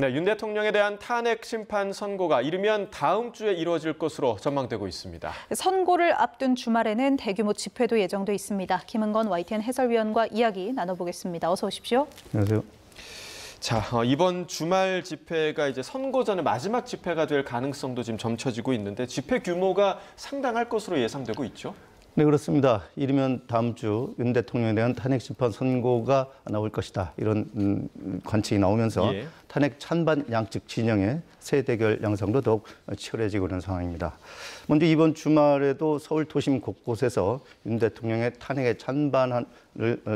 네, 윤 대통령에 대한 탄핵 심판 선고가 이르면 다음 주에 이루어질 것으로 전망되고 있습니다. 선고를 앞둔 주말에는 대규모 집회도 예정돼 있습니다. 김은건 YTN 해설위원과 이야기 나눠보겠습니다. 어서 오십시오. 안녕하세요. 자, 이번 주말 집회가 이제 선고 전의 마지막 집회가 될 가능성도 지금 점쳐지고 있는데 집회 규모가 상당할 것으로 예상되고 있죠? 네, 그렇습니다. 이르면 다음 주 윤 대통령에 대한 탄핵 심판 선고가 나올 것이다. 이런 관측이 나오면서 탄핵 찬반 양측 진영의 새 대결 양상도 더욱 치열해지고 있는 상황입니다. 먼저 이번 주말에도 서울 도심 곳곳에서 윤 대통령의 탄핵의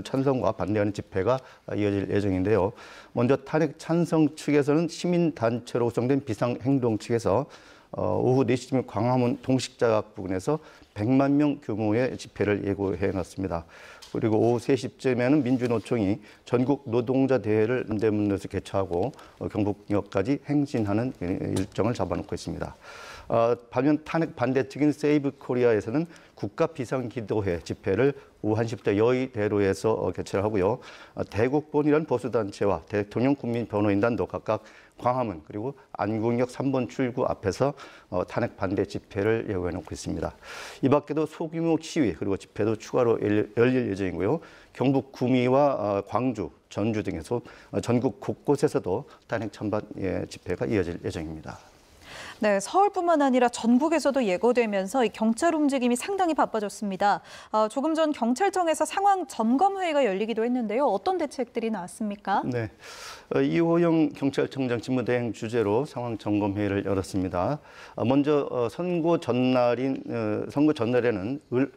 찬성과 반대하는 집회가 이어질 예정인데요. 먼저 탄핵 찬성 측에서는 시민단체로 구성된 비상행동 측에서 오후 4시쯤 광화문 동식자각 부근에서 100만 명 규모의 집회를 예고해놨습니다. 그리고 오후 3시쯤에는 민주노총이 전국 노동자 대회를 남대문에서 개최하고 경북역까지 행진하는 일정을 잡아놓고 있습니다. 반면 탄핵 반대 측인 세이브 코리아에서는 국가 비상기도회 집회를 오후 1시부터 여의대로에서 개최를 하고요. 대국본이라는 보수단체와 대통령 국민변호인단도 각각 광화문 그리고 안국역 3번 출구 앞에서 탄핵 반대 집회를 예고해놓고 있습니다. 이 밖에도 소규모 시위 그리고 집회도 추가로 열릴 예정이고요. 경북 구미와 광주, 전주 등에서 전국 곳곳에서도 탄핵 찬반 집회가 이어질 예정입니다. 네, 서울뿐만 아니라 전국에서도 예고되면서 이 경찰 움직임이 상당히 바빠졌습니다. 조금 전 경찰청에서 상황 점검 회의가 열리기도 했는데요. 어떤 대책들이 나왔습니까? 네, 이호영 경찰청장 직무대행 주재로 상황 점검 회의를 열었습니다. 먼저 선거 전날에는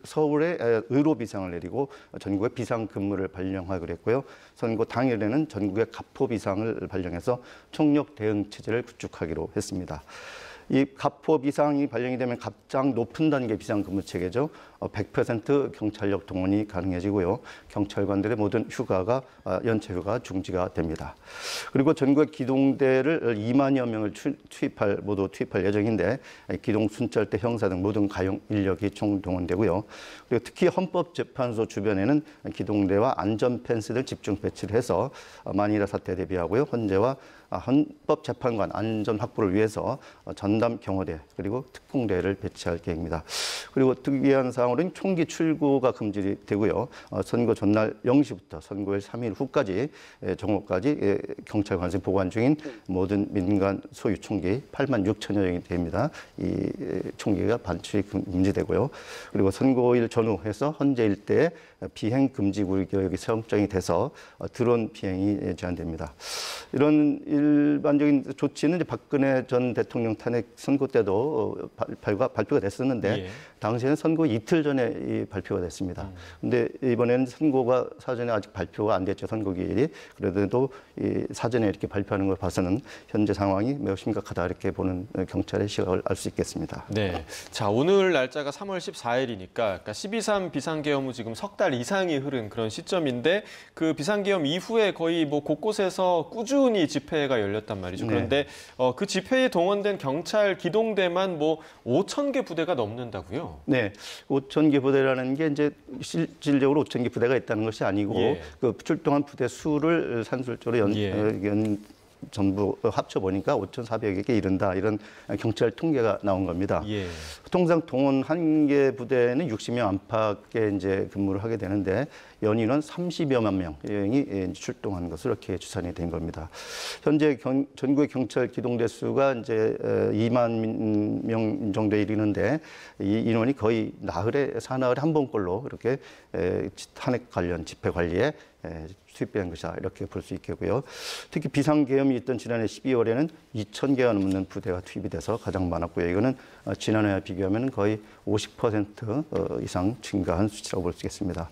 서울에 의료 비상을 내리고 전국에 비상 근무를 발령하기로 했고요. 선거 당일에는 전국에 가포 비상을 발령해서 총력 대응 체제를 구축하기로 했습니다. 이 가포 비상이 발령이 되면 가장 높은 단계 비상근무 체계죠. 100% 경찰력 동원이 가능해지고요. 경찰관들의 모든 휴가가 연체 휴가 중지가 됩니다. 그리고 전국 기동대를 2만여 명을 모두 투입할 예정인데 기동 순찰대 형사 등 모든 가용 인력이 총동원되고요. 그리고 특히 헌법재판소 주변에는 기동대와 안전 펜스를 집중 배치를 해서 만일의 사태에 대비하고요. 헌재와 헌법재판관 안전 확보를 위해서 전담 경호대 그리고 특공대를 배치할 계획입니다. 그리고 특이한 사항으로는 총기 출구가 금지되고요. 선거 전날 0시부터 선거일 3일 후까지 정오까지 경찰관에서 보관 중인 모든 민간 소유 총기 8만 6천여 명이 됩니다. 이 총기가 반출이 금지되고요. 그리고 선거일 전후해서 헌재 일대에 비행 금지 구역이 설정이 돼서 드론 비행이 제한됩니다. 이런 일반적인 조치는 이제 박근혜 전 대통령 탄핵 선고 때도 발표가 됐었는데 당시에는 선거 이틀 전에 발표가 됐습니다. 그런데 이번에는 선고가 사전에 아직 발표가 안 됐죠. 선거기일이. 그래도 사전에 이렇게 발표하는 걸 봐서는 현재 상황이 매우 심각하다 이렇게 보는 경찰의 시각을 알 수 있겠습니다. 네. 자, 오늘 날짜가 3월 14일이니까 그러니까 12.3 비상계엄 후 지금 석 달 이상이 흐른 그런 시점인데 그 비상계엄 이후에 거의 뭐 곳곳에서 꾸준히 집회가 열렸단 말이죠. 그런데 그 집회에 동원된 경찰 기동대만 뭐 5,000개 부대가 넘는다고요? 네, 5,000개 부대라는 게 이제 실질적으로 5,000개 부대가 있다는 것이 아니고 그 출동한 부대 수를 산술적으로 전부 합쳐보니까 5,400개 이른다 이런 경찰 통계가 나온 겁니다. 통상 동원 한 개 부대는 60명 안팎에 이제 근무를 하게 되는데 연인원 30여만 명이 출동한 것으로 이렇게 추산이 된 겁니다. 현재 전국의 경찰 기동대 수가 이제 2만 명 정도에 이르는데 이 인원이 거의 사나흘에 한 번꼴로 이렇게 탄핵 관련 집회 관리에 투입된 것이다 이렇게 볼 수 있겠고요. 특히 비상계엄이 있던 지난해 12월에는 2,000개가 넘는 부대가 투입이 돼서 가장 많았고요. 이거는 지난해와 비교하면 거의 50% 이상 증가한 수치라고 볼 수 있겠습니다.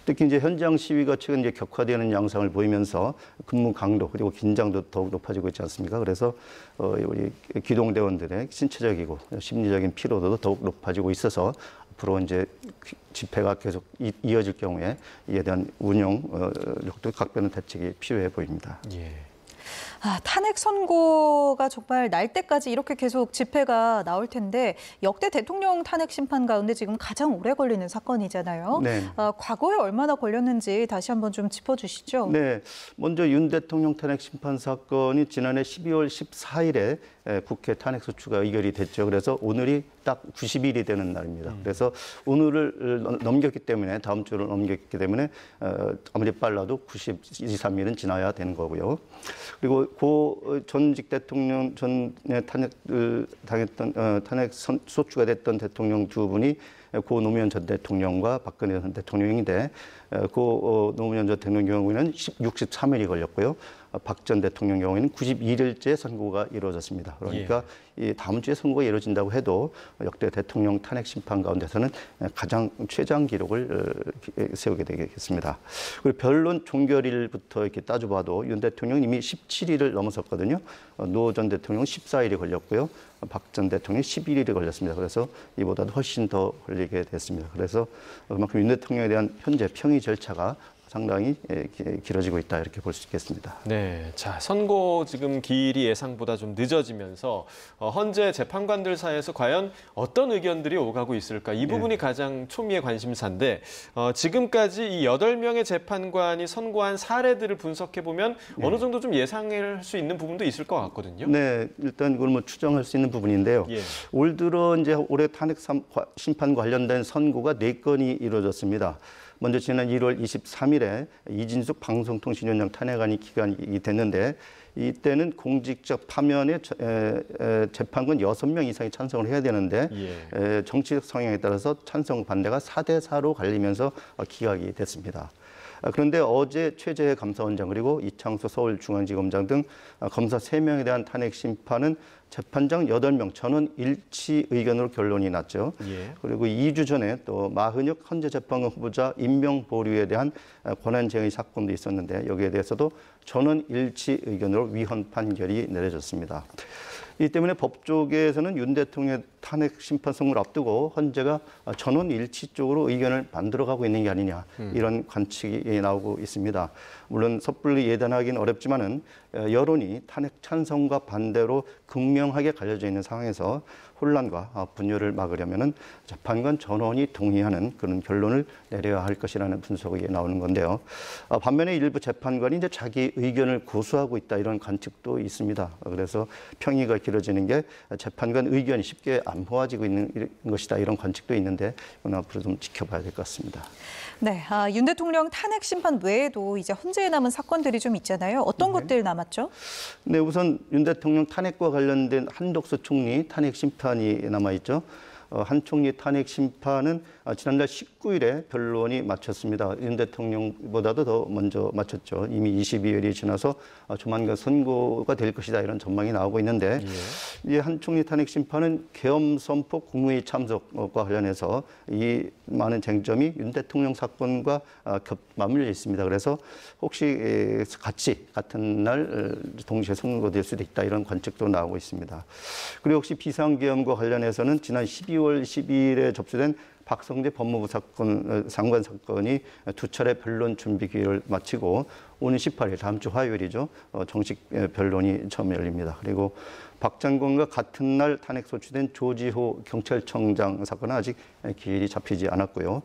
특히 이제 현장 시위가 최근 이제 격화되는 양상을 보이면서 근무 강도 그리고 긴장도 더욱 높아지고 있지 않습니까? 그래서 우리 기동대원들의 신체적이고 심리적인 피로도도 더욱 높아지고 있어서 앞으로 이제 집회가 계속 이어질 경우에 이에 대한 운영력도 각별한 대책이 필요해 보입니다. 탄핵 선고가 정말 날 때까지 이렇게 계속 집회가 나올 텐데 역대 대통령 탄핵 심판 가운데 지금 가장 오래 걸리는 사건이잖아요. 네. 과거에 얼마나 걸렸는지 다시 한번 좀 짚어주시죠. 네, 먼저 윤 대통령 탄핵 심판 사건이 지난해 12월 14일에 국회 탄핵소추가 의결이 됐죠. 그래서 오늘이 딱 90일이 되는 날입니다. 그래서 오늘을 넘겼기 때문에 다음 주를 넘겼기 때문에 아무리 빨라도 92, 3일은 지나야 되는 거고요. 그리고 고 전직 대통령 전에 탄핵을 당했던 탄핵 소추가 됐던 대통령 두 분이 고 노무현 전 대통령과 박근혜 전 대통령인데 고 노무현 전 대통령 경우에는 63일이 걸렸고요. 박 전 대통령 경우에는 92일째 선고가 이루어졌습니다. 그러니까 이 다음 주에 선고가 이루어진다고 해도 역대 대통령 탄핵 심판 가운데서는 가장 최장 기록을 세우게 되겠습니다. 그리고 변론 종결일부터 이렇게 따져봐도 윤 대통령은 이미 17일을 넘어섰거든요. 노 전 대통령은 14일이 걸렸고요. 박 전 대통령이 11일이 걸렸습니다. 그래서 이보다도 훨씬 더 걸리게 됐습니다. 그래서 그만큼 윤 대통령에 대한 현재 평의 절차가 상당히 길어지고 있다 이렇게 볼 수 있겠습니다. 네, 자 선고 지금 기일이 예상보다 좀 늦어지면서 현재 재판관들 사이에서 과연 어떤 의견들이 오가고 있을까 이 부분이 가장 초미의 관심사인데 지금까지 이 8명의 재판관이 선고한 사례들을 분석해 보면 어느 정도 좀 예상할 수 있는 부분도 있을 것 같거든요. 네, 일단 이걸 뭐 추정할 수 있는 부분인데요. 올 들어 이제 올해 탄핵 심판 관련된 선고가 4건이 이루어졌습니다. 먼저 지난 1월 23일에 이진숙 방송통신위원장 탄핵안이 기각이 됐는데 이때는 공직적 파면에 재판관 6명 이상이 찬성을 해야 되는데 정치적 성향에 따라서 찬성 반대가 4대4로 갈리면서 기각이 됐습니다. 그런데 어제 최재해 감사원장 그리고 이창수 서울중앙지검장 등 검사 3명에 대한 탄핵 심판은 재판장 8명 전원 일치 의견으로 결론이 났죠. 그리고 2주 전에 또 마흔혁 헌재재판관 후보자 임명 보류에 대한 권한쟁의 사건도 있었는데 여기에 대해서도 전원 일치 의견으로 위헌 판결이 내려졌습니다. 이 때문에 법조계에서는 윤 대통령의 탄핵 심판 선고를 앞두고 헌재가 전원 일치 쪽으로 의견을 만들어가고 있는 게 아니냐 이런 관측이 나오고 있습니다. 물론 섣불리 예단하기는 어렵지만은 여론이 탄핵 찬성과 반대로 극명하게 갈려져 있는 상황에서 혼란과 분열을 막으려면은 재판관 전원이 동의하는 그런 결론을 내려야 할 것이라는 분석이 나오는 건데요. 반면에 일부 재판관이 이제 자기 의견을 고수하고 있다 이런 관측도 있습니다. 그래서 평의가 길어지는 게 재판관 의견이 쉽게 안 모아지고 있는 것이다 이런 관측도 있는데 이건 앞으로 좀 지켜봐야 될 것 같습니다. 네, 윤 대통령 탄핵 심판 외에도 이제 헌재에 남은 사건들이 좀 있잖아요. 어떤 것들 남았죠? 네, 우선 윤 대통령 탄핵과 관련된 한덕수 총리 탄핵 심판이 남아 있죠. 한 총리 탄핵 심판은 지난달 19일에 변론이 마쳤습니다. 윤 대통령보다도 더 먼저 마쳤죠. 이미 22일이 지나서 조만간 선고가 될 것이다 이런 전망이 나오고 있는데 이 한 총리 탄핵 심판은 계엄 선포 국무회의 참석과 관련해서 이 많은 쟁점이 윤 대통령 사건과 맞물려 있습니다. 그래서 혹시 같은 날 동시에 선고될 수도 있다 이런 관측도 나오고 있습니다. 그리고 혹시 비상계엄과 관련해서는 지난 12월 12일에 접수된 박성재 법무부 장관 사건이 2차례 변론 준비 기일을 마치고 오는 18일 다음 주 화요일이죠. 정식 변론이 처음 열립니다. 그리고 박 장관과 같은 날 탄핵 소추된 조지호 경찰청장 사건은 아직 기일이 잡히지 않았고요.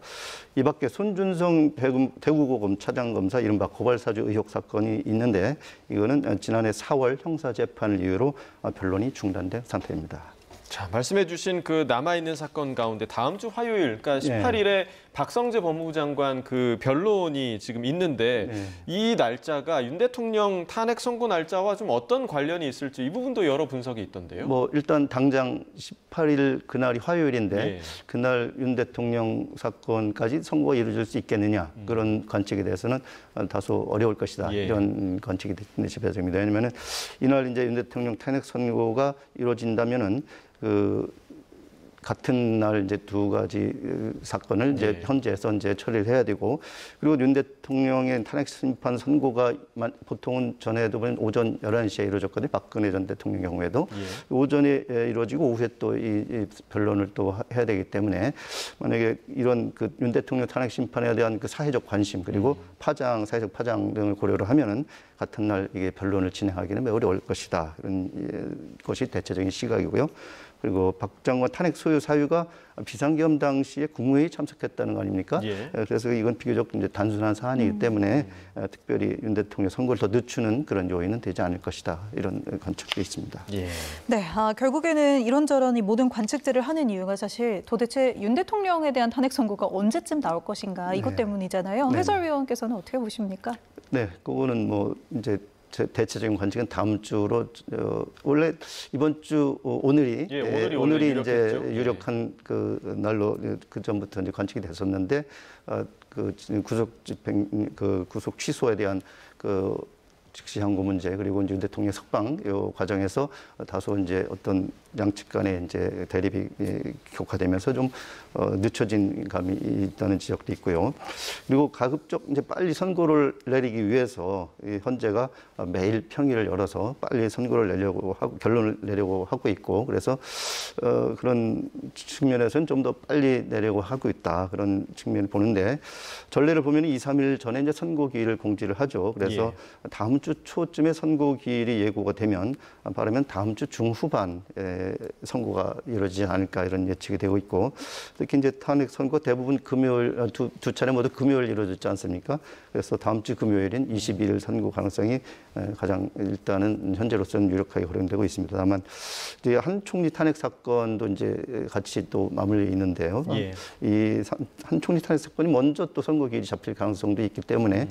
이 밖에 손준성 대구고검 차장검사 이른바 고발사주 의혹 사건이 있는데 이거는 지난해 4월 형사재판을 이유로 변론이 중단된 상태입니다. 자, 말씀해 주신 그 남아있는 사건 가운데 다음 주 화요일, 그러니까 18일에 박성재 법무부 장관 그 변론이 지금 있는데 이 날짜가 윤 대통령 탄핵 선고 날짜와 좀 어떤 관련이 있을지 이 부분도 여러 분석이 있던데요. 뭐 일단 당장 18일 그날이 화요일인데 그날 윤 대통령 사건까지 선고가 이루어질 수 있겠느냐 그런 관측에 대해서는 다소 어려울 것이다 이런 관측이 집요합니다. 왜냐하면 이날 이제 윤 대통령 탄핵 선고가 이루어진다면은 같은 날 이제 두 가지 사건을 이제 헌재에서 이제 처리를 해야 되고 그리고 윤 대통령의 탄핵 심판 선고가 보통은 전에도 보면 오전 11시에 이루어졌거든요. 박근혜 전 대통령 경우에도 오전에 이루어지고 오후에 또 이 변론을 또 해야 되기 때문에 만약에 이런 그 윤 대통령 탄핵 심판에 대한 그 사회적 관심 그리고 사회적 파장 등을 고려를 하면은 같은 날 이게 변론을 진행하기는 매우 어려울 것이다. 이런 것이 대체적인 시각이고요. 그리고 박 장관 탄핵 소요 사유가 비상계엄 당시에 국무회의 참석했다는 거 아닙니까? 예. 그래서 이건 비교적 이제 단순한 사안이기 때문에 특별히 윤 대통령 선거를 더 늦추는 그런 요인은 되지 않을 것이다. 이런 관측도 있습니다. 예. 네, 결국에는 이런저런 이 모든 관측들을 하는 이유가 사실 도대체 윤 대통령에 대한 탄핵 선고가 언제쯤 나올 것인가 이것 네. 때문이잖아요. 네. 해설위원께서는 어떻게 보십니까? 네, 그거는 뭐 이제 대체적인 관측은 다음 주로 원래 이번 주 오늘이 예, 오늘이 이제 유력했죠. 유력한 그 날로 그 전부터 이제 관측이 됐었는데 그 구속 집행 그 구속 취소에 대한 그 즉시 항고 문제 그리고 이제 대통령 석방 요 과정에서 다소 이제 어떤 양측 간의 이제 대립이 격화되면서 좀 늦춰진 감이 있다는 지적도 있고요. 그리고 가급적 이제 빨리 선고를 내리기 위해서 헌재가 매일 평일을 열어서 빨리 선고를 내려고 하고 결론을 내려고 하고 있고 그래서 그런 측면에서는 좀 더 빨리 내려고 하고 있다 그런 측면을 보는데 전례를 보면 2, 3일 전에 이제 선고기일을 공지를 하죠. 그래서 다음 주 초쯤에 선고기일이 예고가 되면 바라면 다음 주 중후반에 선고가 이루어지지 않을까 이런 예측이 되고 있고 특히 이제 탄핵 선고 대부분 금요일 두 차례 모두 금요일 이루어졌지 않습니까? 그래서 다음 주 금요일인 22일 선고 가능성이 가장 일단은 현재로서는 유력하게 거론되고 있습니다. 다만 이제 한 총리 탄핵 사건도 이제 같이 또 맞물려 있는데요. 예. 이 한 총리 탄핵 사건이 먼저 또 선고 기일이 잡힐 가능성도 있기 때문에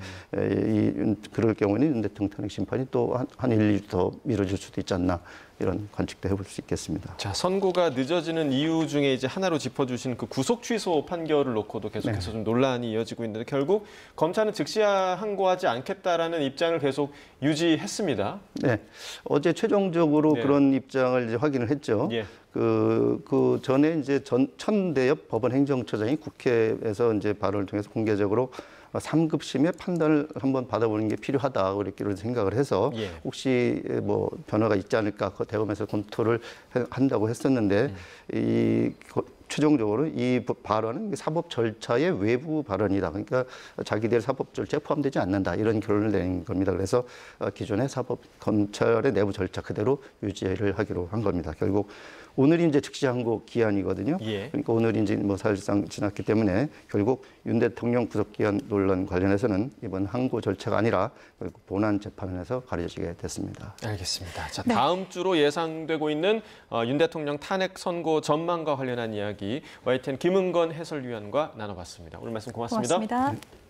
그럴 경우는 윤 대통령 탄핵 심판이 또 한 1, 2주 더 미뤄질 수도 있지 않나 이런 관측도 해볼 수 있겠습니다. 자, 선고가 늦어지는 이유 중에 이제 하나로 짚어주신 그 구속 취소 판결을 놓고도 계속해서 좀 논란이 이어지고 있는데 결국 검찰은 즉시 항고하지 않겠다라는 입장을 계속 유지했습니다. 네, 어제 최종적으로 네. 그런 입장을 이제 확인을 했죠. 예. 그 전에 이제 천대엽 법원 행정처장이 국회에서 이제 발언을 통해서 공개적으로 3급심의 판단을 한번 받아보는 게 필요하다 그렇게 생각을 해서 예. 혹시 뭐 변화가 있지 않을까 대검에서 검토를 한다고 했었는데 최종적으로 이 발언은 사법 절차의 외부 발언이다. 그러니까 자기들 사법 절차에 포함되지 않는다. 이런 결론을 내린 겁니다. 그래서 기존의 검찰의 내부 절차 그대로 유지를 하기로 한 겁니다. 결국 오늘이 이제 즉시 항고 기한이거든요. 예. 그러니까 오늘이 이제 뭐 사실상 지났기 때문에 결국 윤 대통령 구속 기한 논란 관련해서는 이번 항고 절차가 아니라 결국 본안 재판에서 가려지게 됐습니다. 알겠습니다. 자, 다음 주로 예상되고 있는 윤 대통령 탄핵 선고 전망과 관련한 이야기 YTN 김은건 해설위원과 나눠봤습니다. 오늘 말씀 고맙습니다. 고맙습니다.